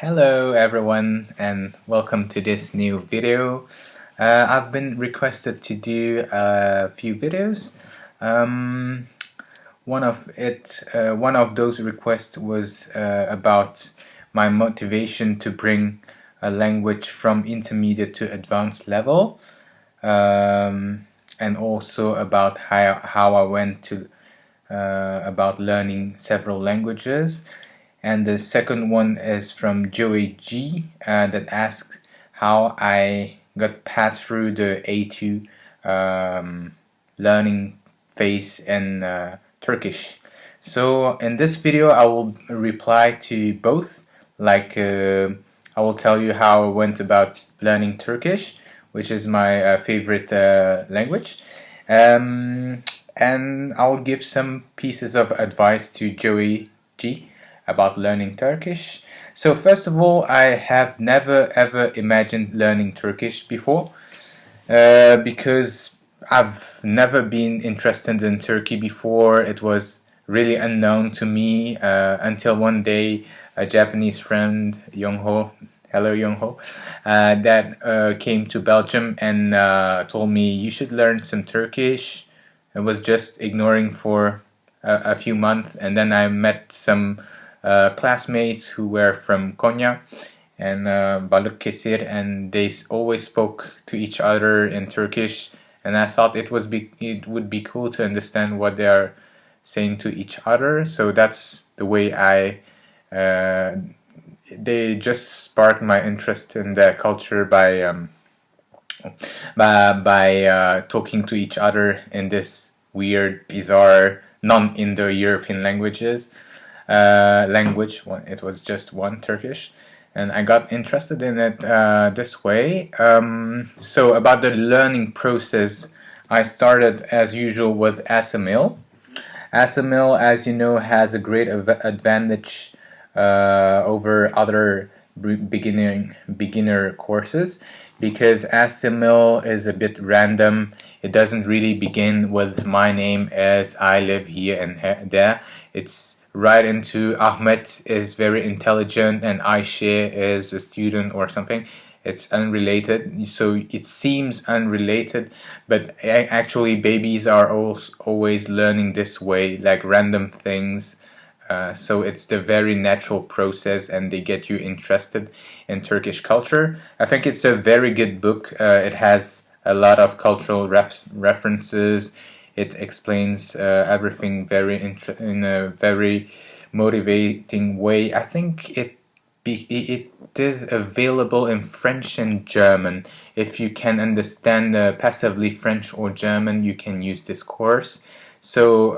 Hello everyone and welcome to this new video. I've been requested to do a few videos. Um, one of those requests was about my motivation to bring a language from intermediate to advanced level, and also about how I went to about learning several languages. And the second one is from Joey G that asks how I got passed through the A2 learning phase in Turkish. So in this video I will reply to both. I will tell you how I went about learning Turkish, which is my favorite language. And I'll give some pieces of advice to Joey G about learning Turkish. So first of all, I have never ever imagined learning Turkish before because I've never been interested in Turkey before. It was really unknown to me until one day a Japanese friend, Yongho, hello Yongho, that came to Belgium and told me you should learn some Turkish. I was just ignoring for a few months, and then I met some classmates who were from Konya and Balıkesir, and they always spoke to each other in Turkish, and I thought it would be cool to understand what they are saying to each other. So that's the way they just sparked my interest in their culture by talking to each other in this weird, bizarre, non-Indo-European language. It was just one Turkish, and I got interested in it this way. So about the learning process, I started as usual with ASML. ASML, as you know, has a great advantage over other beginner courses, because ASML is a bit random. It doesn't really begin with my name as I live here and there. It's right into Ahmet is very intelligent and Ayşe is a student or something. It's unrelated, so it seems unrelated, but actually babies are always learning this way, like random things. So it's the very natural process, and they get you interested in Turkish culture. I think it's a very good book. It has a lot of cultural references. It explains everything in a very motivating way. I think it is available in French and German. If you can understand passively French or German, you can use this course. So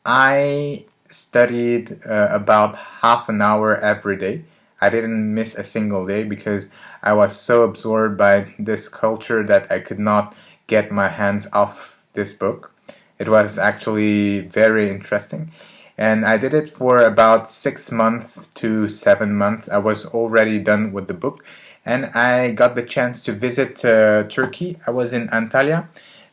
I studied about half an hour every day. I didn't miss a single day because I was so absorbed by this culture that I could not get my hands off this book. It was actually very interesting, and I did it for about 6 months to 7 months. I was already done with the book, and I got the chance to visit Turkey. I was in Antalya,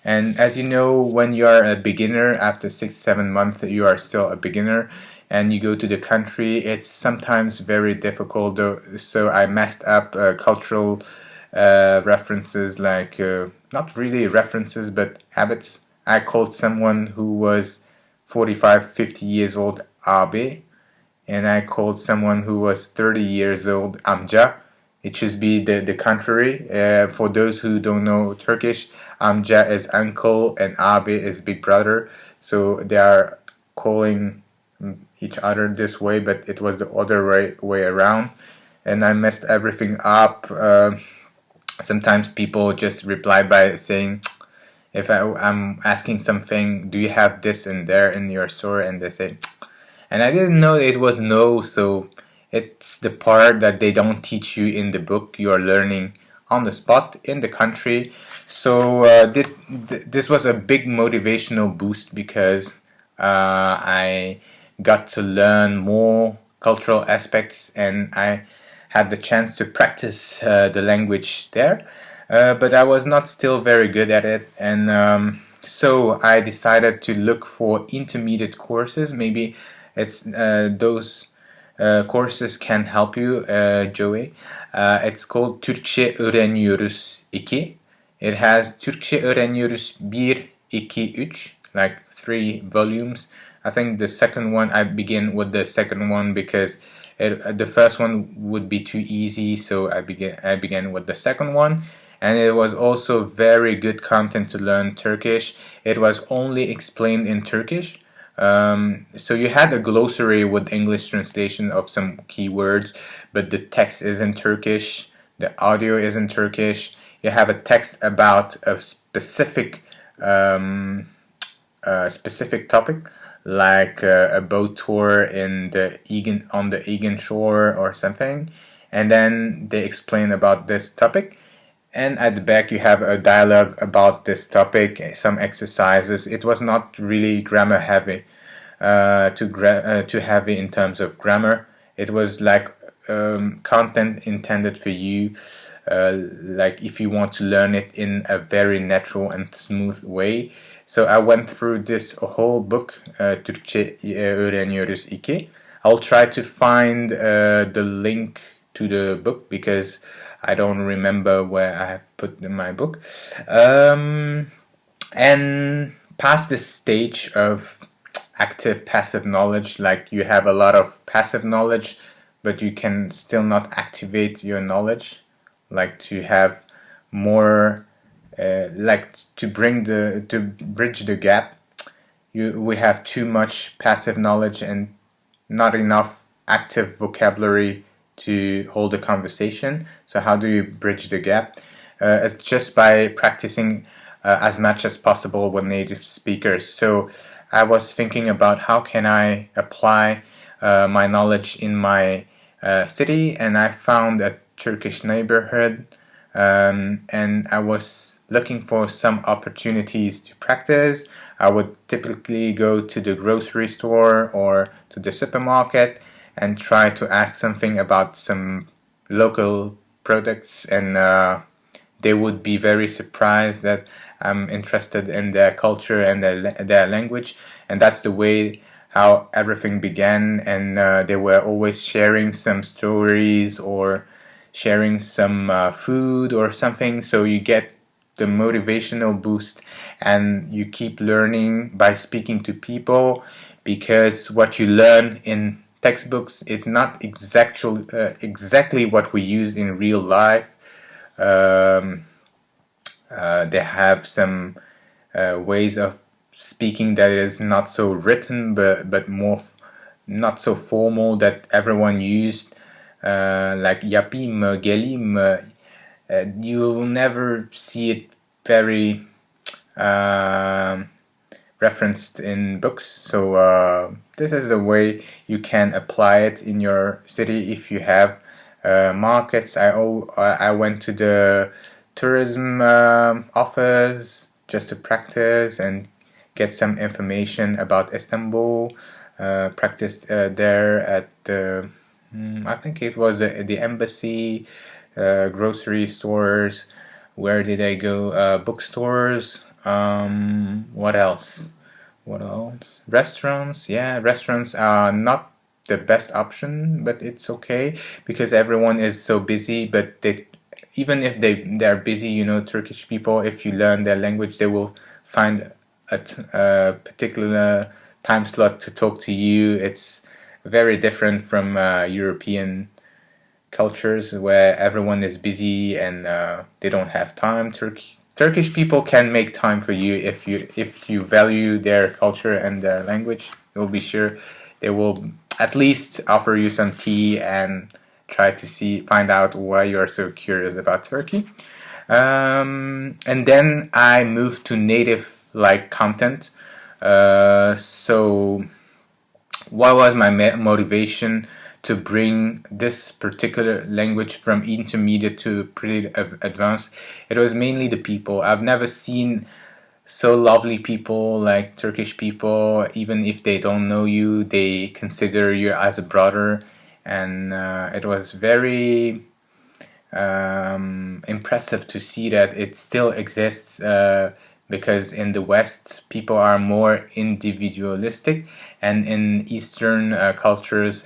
and as you know, when you are a beginner, after 6-7 months you are still a beginner, and you go to the country, it's sometimes very difficult. So I messed up cultural references, like not really references but habits. I called someone who was 45-50 years old abi, and I called someone who was 30 years old amca. It should be the contrary. For those who don't know Turkish, amca is uncle and abi is big brother, so they are calling each other this way, but it was the other way around, and I messed everything up. Sometimes people just reply by saying, if I'm asking something, do you have this and there in your store, and they say, and I didn't know it was no. So it's the part that they don't teach you in the book. You are learning on the spot in the country. So this was a big motivational boost, because I got to learn more cultural aspects, and I had the chance to practice the language there. But I was not still very good at it, and so I decided to look for intermediate courses. Maybe it's those courses can help you, Joey. It's called Türkçe öğreniyoruz 2. It has Türkçe öğreniyoruz 1, 2, 3, like 3 volumes. I think the second one, I begin with the second one because the first one would be too easy, so I began with the second one. And it was also very good content to learn Turkish. It was only explained in Turkish. So you had a glossary with English translation of some keywords, but the text is in Turkish, the audio is in Turkish. You have a text about a specific topic, like a boat tour on the Aegean shore or something, and then they explain about this topic. And at the back you have a dialogue about this topic, some exercises. It was not really grammar heavy, too heavy in terms of grammar. It was like content intended for you, like if you want to learn it in a very natural and smooth way. So I went through this whole book, Türkçe öğreniyoruz 2. I'll try to find the link to the book because I don't remember where I have put in my book. And past this stage of active passive knowledge, like you have a lot of passive knowledge, but you can still not activate your knowledge, like to have more, like to bridge the gap. We have too much passive knowledge and not enough active vocabulary to hold a conversation. So how do you bridge the gap? It's just by practicing as much as possible with native speakers. So I was thinking about how can I apply my knowledge in my city, and I found a Turkish neighborhood, and I was looking for some opportunities to practice. I would typically go to the grocery store or to the supermarket and try to ask something about some local products, and they would be very surprised that I'm interested in their culture and their language. And that's the way how everything began. And they were always sharing some stories or sharing some food or something, so you get the motivational boost and you keep learning by speaking to people, because what you learn in textbooks is not exactly what we use in real life. They have some ways of speaking that is not so written, but more not so formal, that everyone used, like yapayım mı, geleyim mi. You will never see it very referenced in books. So this is a way you can apply it in your city if you have markets. I went to the tourism office just to practice and get some information about Istanbul. Practiced there at the I think it was the embassy, grocery stores. Where did I go? Bookstores. What else? What else? Restaurants. Yeah, restaurants are not the best option, but it's okay because everyone is so busy. But even if they're busy, Turkish people, if you learn their language, they will find a particular time slot to talk to you. It's very different from European cultures where everyone is busy and they don't have time. Turkish people can make time for you if you value their culture and their language. You'll be sure they will at least offer you some tea and try to find out why you're so curious about Turkey. And then I moved to native like content. So what was my motivation to bring this particular language from intermediate to pretty advanced? It was mainly the people. I've never seen so lovely people like Turkish people. Even if they don't know you, they consider you as a brother, and it was very impressive to see that it still exists, because in the West people are more individualistic and in Eastern cultures,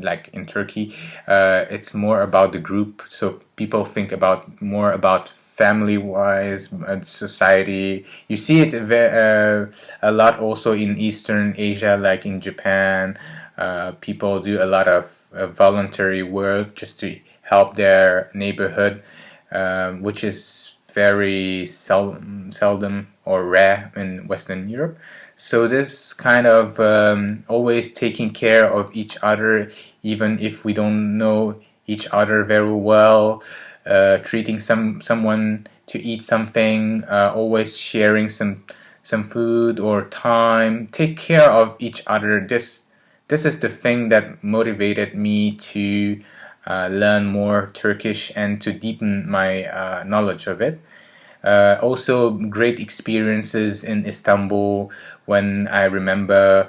like in Turkey, it's more about the group. So people think about more about family-wise society. You see it a lot also in Eastern Asia, like in Japan. People do a lot of voluntary work just to help their neighborhood, which is very seldom or rare in Western Europe. So this kind of always taking care of each other, even if we don't know each other very well, treating someone to eat something, always sharing some food or time, take care of each other. This is the thing that motivated me to learn more Turkish and to deepen my knowledge of it. Also, great experiences in Istanbul when I remember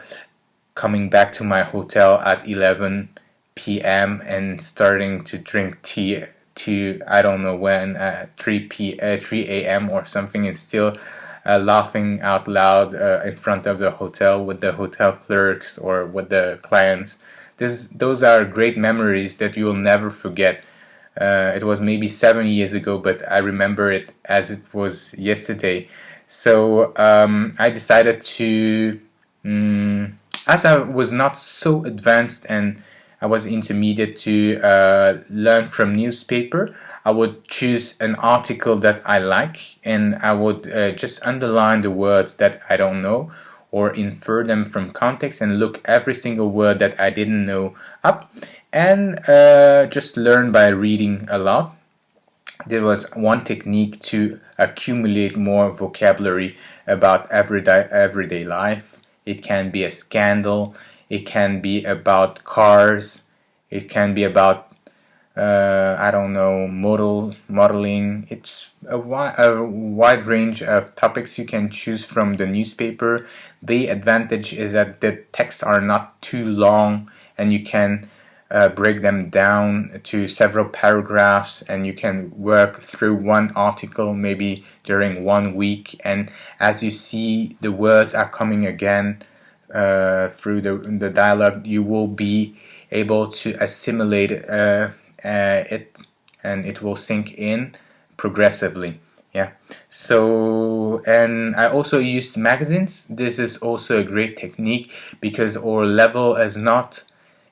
coming back to my hotel at 11 p.m. and starting to drink tea to I don't know when 3 a.m. or something, and still laughing out loud in front of the hotel with the hotel clerks or with the clients. Those are great memories that you will never forget. It was maybe 7 years ago, but I remember it as it was yesterday. So I decided to, as I was not so advanced and I was intermediate, to learn from newspaper. I would choose an article that I like, and I would just underline the words that I don't know or infer them from context and look every single word that I didn't know up, and just learn by reading a lot. There was one technique to accumulate more vocabulary about everyday life. It can be a scandal, it can be about cars, it can be about I don't know, modeling. It's a wide range of topics you can choose from the newspaper. The advantage is that the texts are not too long, and you can break them down to several paragraphs, and you can work through one article maybe during 1 week. And as you see the words are coming again through the dialogue, you will be able to assimilate it, and it will sink in progressively. Yeah. So, and I also used magazines. This is also a great technique because our level is not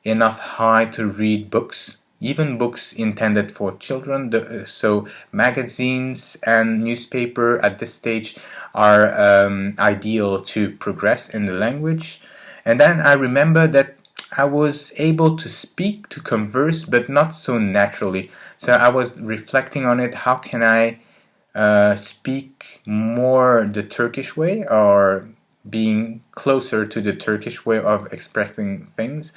enough high to read books, even books intended for children. So magazines and newspaper at this stage are ideal to progress in the language. And then I remember that I was able to speak, to converse, but not so naturally. So I was reflecting on it. How can I speak more the Turkish way, or being closer to the Turkish way of expressing things?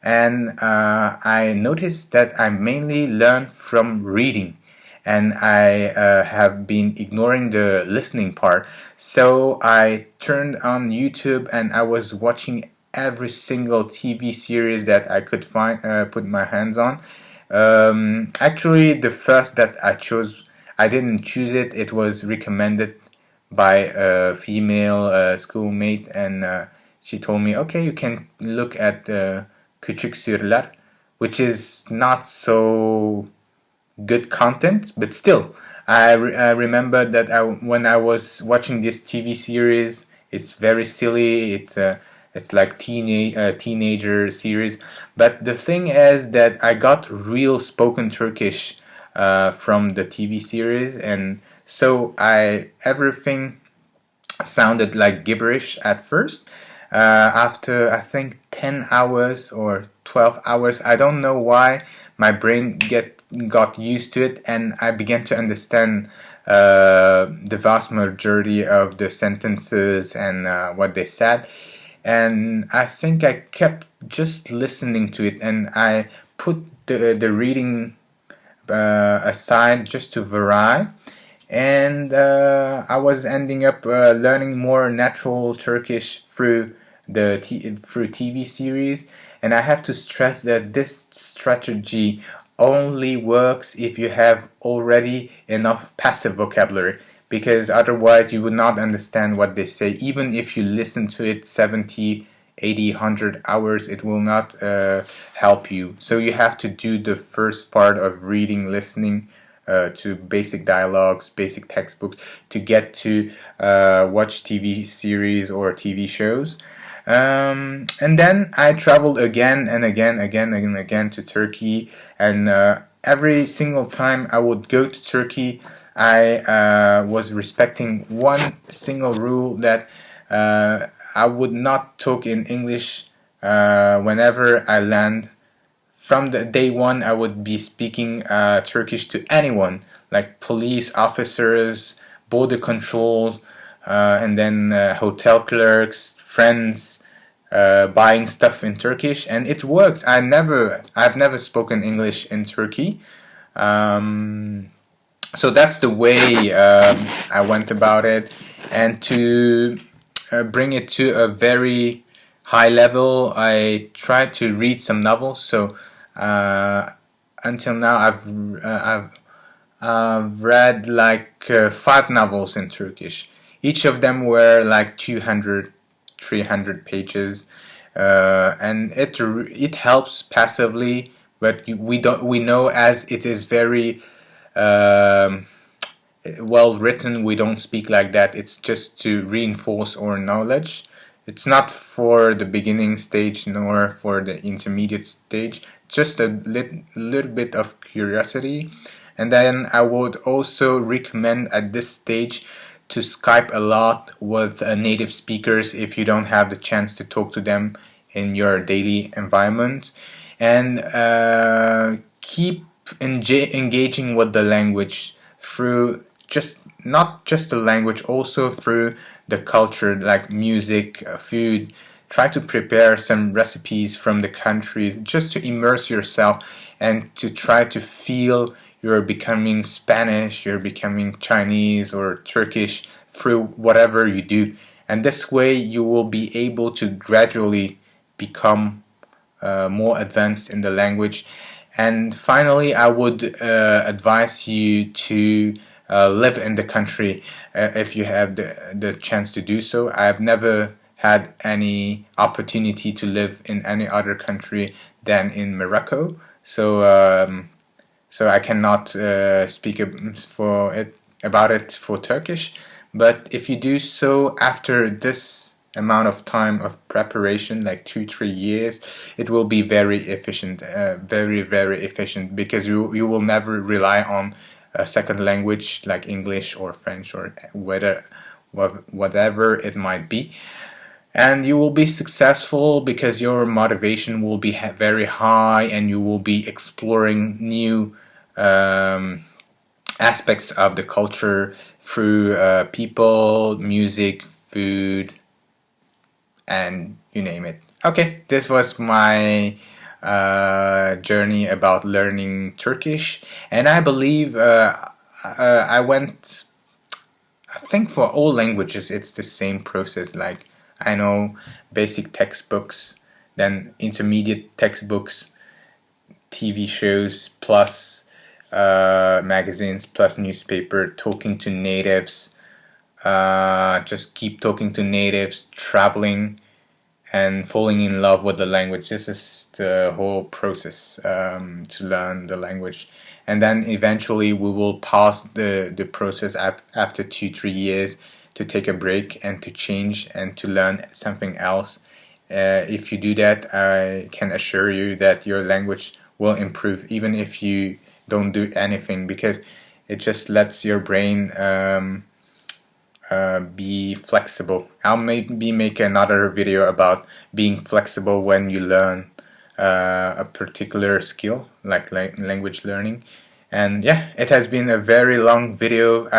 And I noticed that I mainly learn from reading, and I have been ignoring the listening part. So I turned on YouTube and I was watching every single TV series that I could find, put my hands on. Actually, the first that I chose, I didn't choose it. It was recommended by a female schoolmate, and she told me, okay, you can look at Küçük Sürüler, which is not so good content, but still, I remember that when I was watching this TV series, it's very silly. It's like teenager series, but the thing is that I got real spoken Turkish from the TV series, and so everything sounded like gibberish at first. After I think 10 hours or 12 hours, I don't know why my brain got used to it, and I began to understand the vast majority of the sentences and what they said. And I think I kept just listening to it, and I put the reading aside just to vary, and I was ending up learning more natural Turkish through through TV series. And I have to stress that this strategy only works if you have already enough passive vocabulary, because otherwise you would not understand what they say, even if you listen to it 70, 80, 100 hours, it will not help you. So you have to do the first part of reading, listening to basic dialogues, basic textbooks, to get to watch TV series or TV shows. And then I traveled again and again to Turkey, and every single time I would go to Turkey, I was respecting one single rule, that I would not talk in English whenever I land. From the day one, I would be speaking Turkish to anyone, like police officers, border control, and then hotel clerks, friends, buying stuff in Turkish, and it works. I've never spoken English in Turkey. So that's the way I went about it, and to bring it to a very high level, I tried to read some novels. So until now, I've read like 5 novels in Turkish. Each of them were like 200, 300 pages, and it helps passively, but we know, as it is very well written, we don't speak like that. It's just to reinforce our knowledge. It's not for the beginning stage nor for the intermediate stage, just a little bit of curiosity. And then I would also recommend at this stage to Skype a lot with native speakers if you don't have the chance to talk to them in your daily environment, and keep engaging with the language through not just the language, also through the culture, like music, food. Try to prepare some recipes from the country, just to immerse yourself and to try to feel you're becoming Spanish, you're becoming Chinese or Turkish through whatever you do. And this way you will be able to gradually become more advanced in the language. And finally, I would advise you to live in the country if you have the chance to do so. I've never had any opportunity to live in any other country than in Morocco, so I cannot speak about it for Turkish. But if you do so after this amount of time of preparation, like 2-3 years, it will be very efficient, very efficient, because you will never rely on a second language like English or French or whatever it might be. And you will be successful because your motivation will be very high, and you will be exploring new aspects of the culture through people, music, food, and you name it. Okay, this was my journey about learning Turkish, and I believe I think for all languages it's the same process. Like, I know basic textbooks, then intermediate textbooks, TV shows, plus magazines, plus newspaper, talking to natives, just keep talking to natives, traveling, and falling in love with the language. This is the whole process to learn the language. And then eventually we will pause the process after 2-3 years to take a break and to change and to learn something else. If you do that, I can assure you that your language will improve, even if you don't do anything, because it just lets your brain be flexible. I'll maybe make another video about being flexible when you learn a particular skill, like language learning. And yeah, it has been a very long video.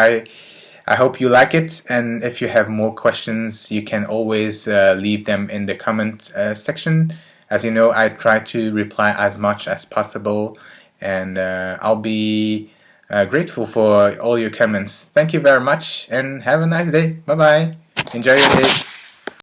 I hope you like it, and if you have more questions, you can always leave them in the comment section. As you know, I try to reply as much as possible, and I'll be grateful for all your comments. Thank you very much, and have a nice day. Bye bye. Enjoy your day.